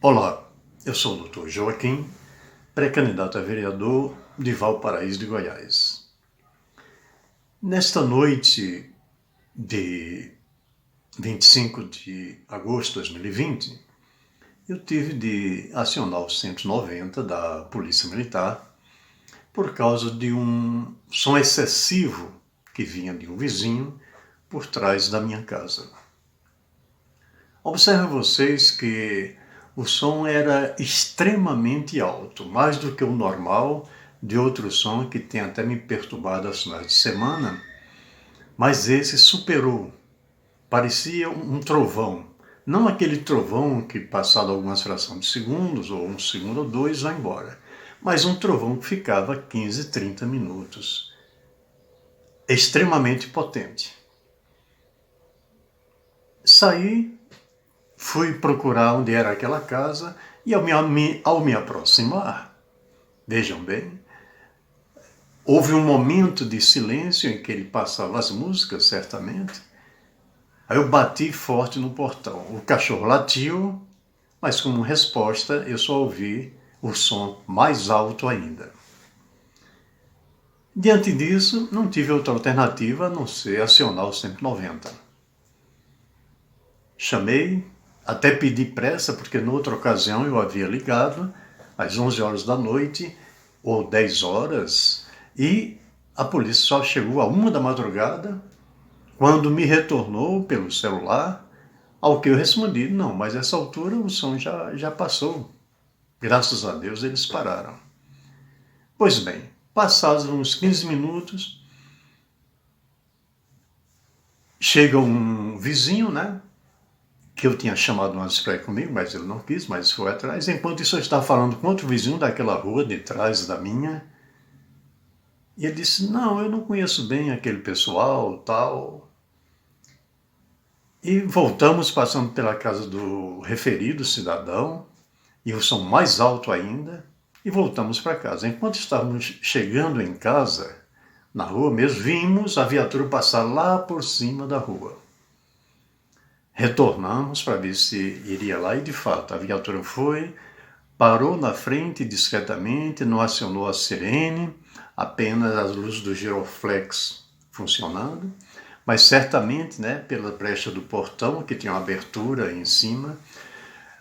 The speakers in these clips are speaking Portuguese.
Olá, eu sou o Dr. Joaquim, pré-candidato a vereador de Valparaíso de Goiás. Nesta noite de 25 de agosto de 2020, eu tive de acionar o 190 da Polícia Militar por causa de um som excessivo que vinha de um vizinho por trás da minha casa. Observem vocês que o som era extremamente alto, mais do que o normal, de outro som que tem até me perturbado aos finais de semana, mas esse superou. Parecia um trovão. Não aquele trovão que, passado algumas frações de segundos, ou um segundo ou dois, vai embora, mas um trovão que ficava 15, 30 minutos. Extremamente potente. Saí, fui procurar onde era aquela casa e ao me aproximar, vejam bem, houve um momento de silêncio em que ele passava as músicas, certamente. Aí eu bati forte no portão. O cachorro latiu, mas como resposta eu só ouvi o som mais alto ainda. Diante disso, não tive outra alternativa a não ser acionar o 190. Chamei, até pedi pressa, porque noutra ocasião eu havia ligado, às 11 horas da noite, ou 10 horas, e a polícia só chegou a 1 da madrugada, quando me retornou pelo celular, ao que eu respondi, não, mas a essa altura o som já passou. Graças a Deus eles pararam. Pois bem, passados uns 15 minutos, chega um vizinho, que eu tinha chamado antes para ir comigo, mas ele não quis, mas foi atrás. Enquanto isso eu estava falando com outro vizinho daquela rua de trás da minha, e ele disse, não, eu não conheço bem aquele pessoal, tal. E voltamos, passando pela casa do referido cidadão, e o som mais alto ainda, e voltamos para casa. Enquanto estávamos chegando em casa, na rua mesmo, vimos a viatura passar lá por cima da rua. Retornamos para ver se iria lá e, de fato, a viatura foi, parou na frente discretamente, não acionou a sirene, apenas as luzes do giroflex funcionando, mas certamente, pela brecha do portão, que tinha uma abertura em cima,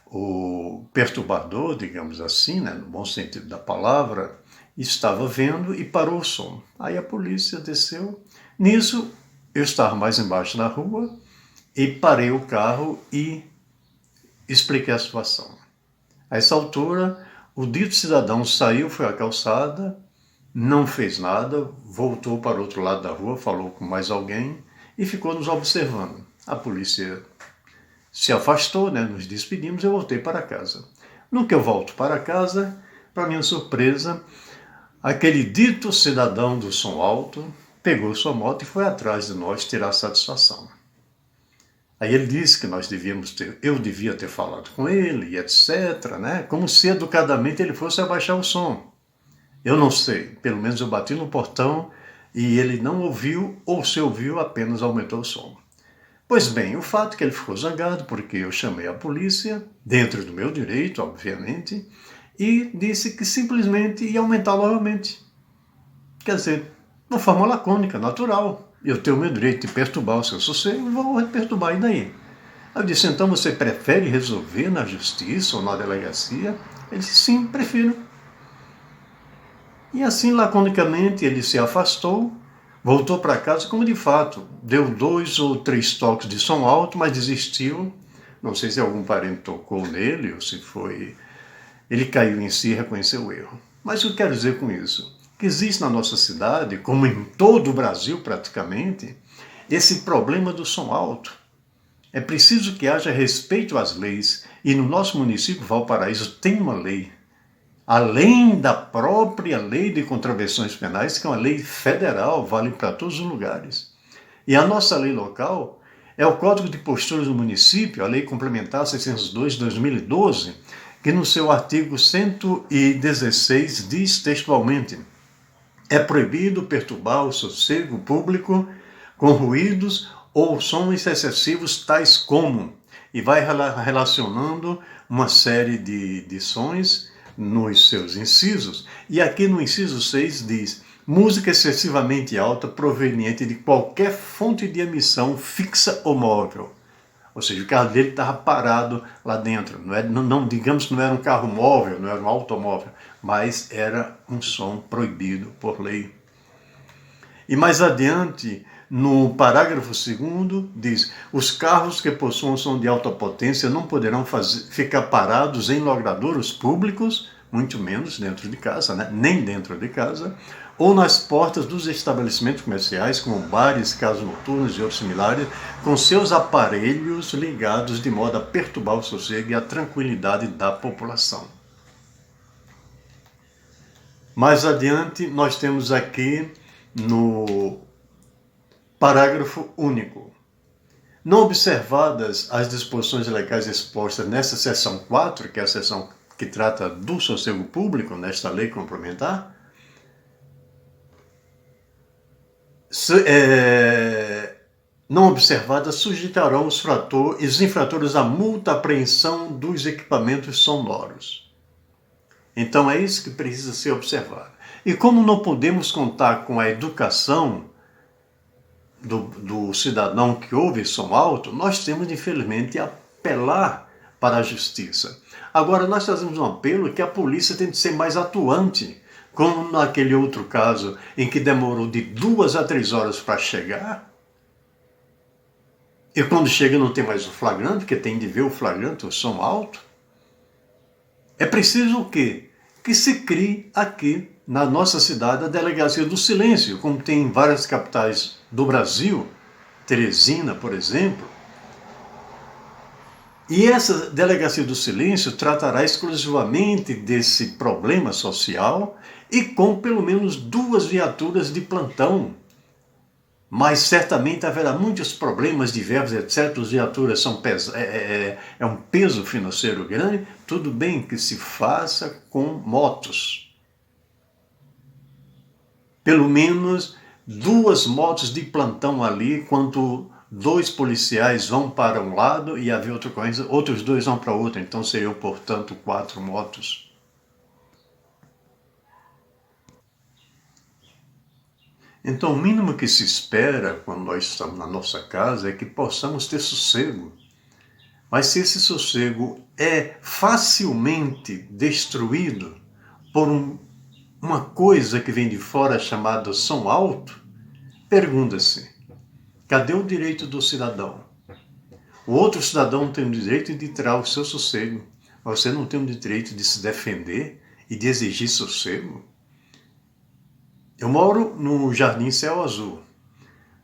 o perturbador, digamos assim, no bom sentido da palavra, estava vendo e parou o som. Aí a polícia desceu. Nisso, eu estava mais embaixo na rua, e parei o carro e expliquei a situação. A essa altura, o dito cidadão saiu, foi à calçada, não fez nada, voltou para o outro lado da rua, falou com mais alguém e ficou nos observando. A polícia se afastou, nos despedimos e eu voltei para casa. No que eu volto para casa, para minha surpresa, aquele dito cidadão do som alto pegou sua moto e foi atrás de nós tirar satisfação. Aí ele disse que eu devia ter falado com ele, e etc., como se educadamente ele fosse abaixar o som. Eu não sei, pelo menos eu bati no portão e ele não ouviu, ou se ouviu, apenas aumentou o som. Pois bem, o fato é que ele ficou zangado porque eu chamei a polícia, dentro do meu direito, obviamente, e disse que simplesmente ia aumentar novamente. Quer dizer, de uma forma lacônica, natural. Eu tenho o meu direito de perturbar o seu sossego e vou perturbar, e daí? Aí eu disse, então você prefere resolver na justiça ou na delegacia? Ele disse, sim, prefiro. E assim, laconicamente, ele se afastou, voltou para casa, como de fato, deu 2 ou 3 toques de som alto, mas desistiu. Não sei se algum parente tocou nele ou se foi... Ele caiu em si e reconheceu o erro. Mas o que eu quero dizer com isso? Que existe na nossa cidade, como em todo o Brasil praticamente, esse problema do som alto. É preciso que haja respeito às leis, e no nosso município, Valparaíso, tem uma lei, além da própria lei de contravenções penais, que é uma lei federal, vale para todos os lugares. E a nossa lei local é o Código de Posturas do Município, a Lei Complementar 602 de 2012, que no seu artigo 116 diz textualmente: é proibido perturbar o sossego público com ruídos ou sons excessivos tais como e vai relacionando uma série de sons nos seus incisos. E aqui no inciso 6 diz: música excessivamente alta proveniente de qualquer fonte de emissão fixa ou móvel. Ou seja, o carro dele estava parado lá dentro. Digamos que não era um carro móvel, não era um automóvel, mas era um som proibido por lei. E mais adiante, no parágrafo 2º, diz: os carros que possuam som de alta potência não poderão ficar parados em logradouros públicos, muito menos dentro de casa, né? Nem dentro de casa, ou nas portas dos estabelecimentos comerciais, como bares, casas noturnas e outros similares, com seus aparelhos ligados de modo a perturbar o sossego e a tranquilidade da população. Mais adiante, nós temos aqui no parágrafo único: não observadas as disposições legais expostas nessa seção 4, que é a seção que trata do sossego público, nesta lei complementar, não observadas sujeitarão os infratores à multa, apreensão dos equipamentos sonoros. Então é isso que precisa ser observado. E como não podemos contar com a educação do cidadão que ouve som alto, nós temos, infelizmente, apelar para a justiça. Agora, nós fazemos um apelo que a polícia tem de ser mais atuante, como naquele outro caso em que demorou de 2 a 3 horas para chegar, e quando chega não tem mais o flagrante, porque tem de ver o flagrante, o som alto. É preciso o quê? Que se crie aqui na nossa cidade a Delegacia do Silêncio, como tem em várias capitais do Brasil, Teresina, por exemplo. E essa Delegacia do Silêncio tratará exclusivamente desse problema social e com pelo menos 2 viaturas de plantão. Mas certamente haverá muitos problemas diversos, etc. As viaturas são é um peso financeiro grande. Tudo bem que se faça com motos. Pelo menos 2 motos de plantão ali, enquanto 2 policiais vão para um lado e havia outra coisa, outros 2 vão para outro. Então seriam, portanto, 4 motos. Então, o mínimo que se espera quando nós estamos na nossa casa é que possamos ter sossego. Mas se esse sossego é facilmente destruído por uma coisa que vem de fora chamada som alto, pergunta-se: cadê o direito do cidadão? O outro cidadão tem o direito de tirar o seu sossego, mas você não tem o direito de se defender e de exigir sossego? Eu moro no Jardim Céu Azul,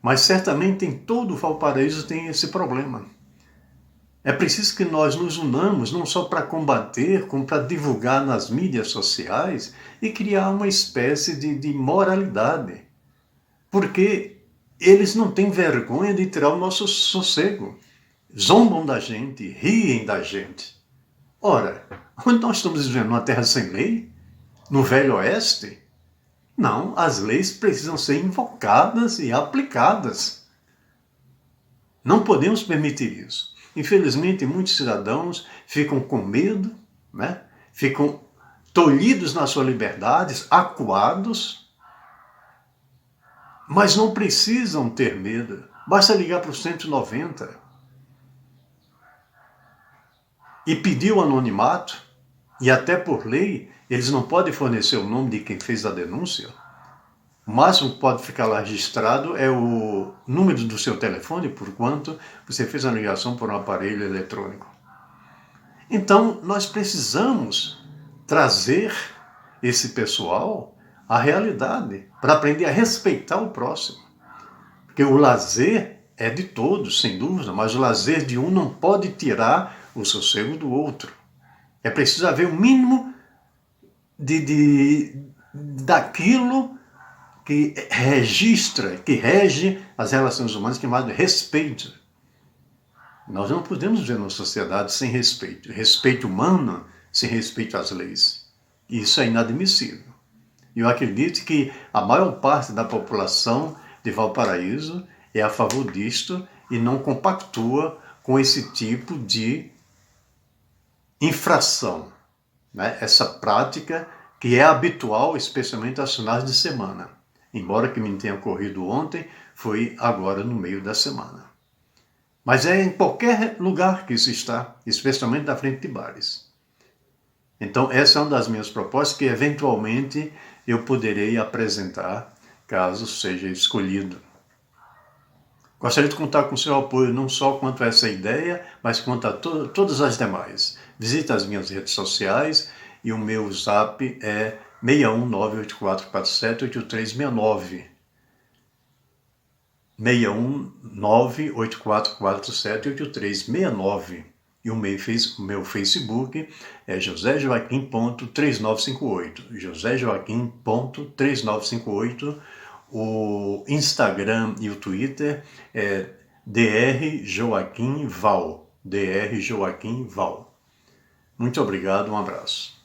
mas certamente em todo o Valparaíso tem esse problema. É preciso que nós nos unamos não só para combater, como para divulgar nas mídias sociais e criar uma espécie de moralidade. Porque eles não têm vergonha de tirar o nosso sossego. Zombam da gente, riem da gente. Ora, onde nós estamos vivendo? Numa terra sem lei? No Velho Oeste? Não, as leis precisam ser invocadas e aplicadas. Não podemos permitir isso. Infelizmente, muitos cidadãos ficam com medo, né? Ficam tolhidos nas suas liberdades, acuados, mas não precisam ter medo. Basta ligar para o 190 e pedir o anonimato, e até por lei, eles não podem fornecer o nome de quem fez a denúncia. O máximo que pode ficar lá registrado é o número do seu telefone, por quanto você fez a ligação por um aparelho eletrônico. Então, nós precisamos trazer esse pessoal à realidade, para aprender a respeitar o próximo. Porque o lazer é de todos, sem dúvida, mas o lazer de um não pode tirar o sossego do outro. É preciso haver o mínimo daquilo que registra, que rege as relações humanas, que é chamado respeito. Nós não podemos viver numa sociedade sem respeito. Respeito humano sem respeito às leis. Isso é inadmissível. Eu acredito que a maior parte da população de Valparaíso é a favor disto e não compactua com esse tipo de infração, né? Essa prática que é habitual, especialmente aos finais de semana. Embora que me tenha ocorrido ontem, foi agora no meio da semana. Mas é em qualquer lugar que isso está, especialmente na frente de bares. Então, essa é uma das minhas propostas que, eventualmente, eu poderei apresentar, caso seja escolhido. Gostaria de contar com seu apoio não só quanto a essa ideia, mas quanto a todas as demais. Visite as minhas redes sociais e o meu zap é 61984478369. 61984478369. E o meu Facebook é joséjoaquim.3958. joséjoaquim.3958. O Instagram e o Twitter é drjoaquimval. drjoaquimval. Muito obrigado, um abraço.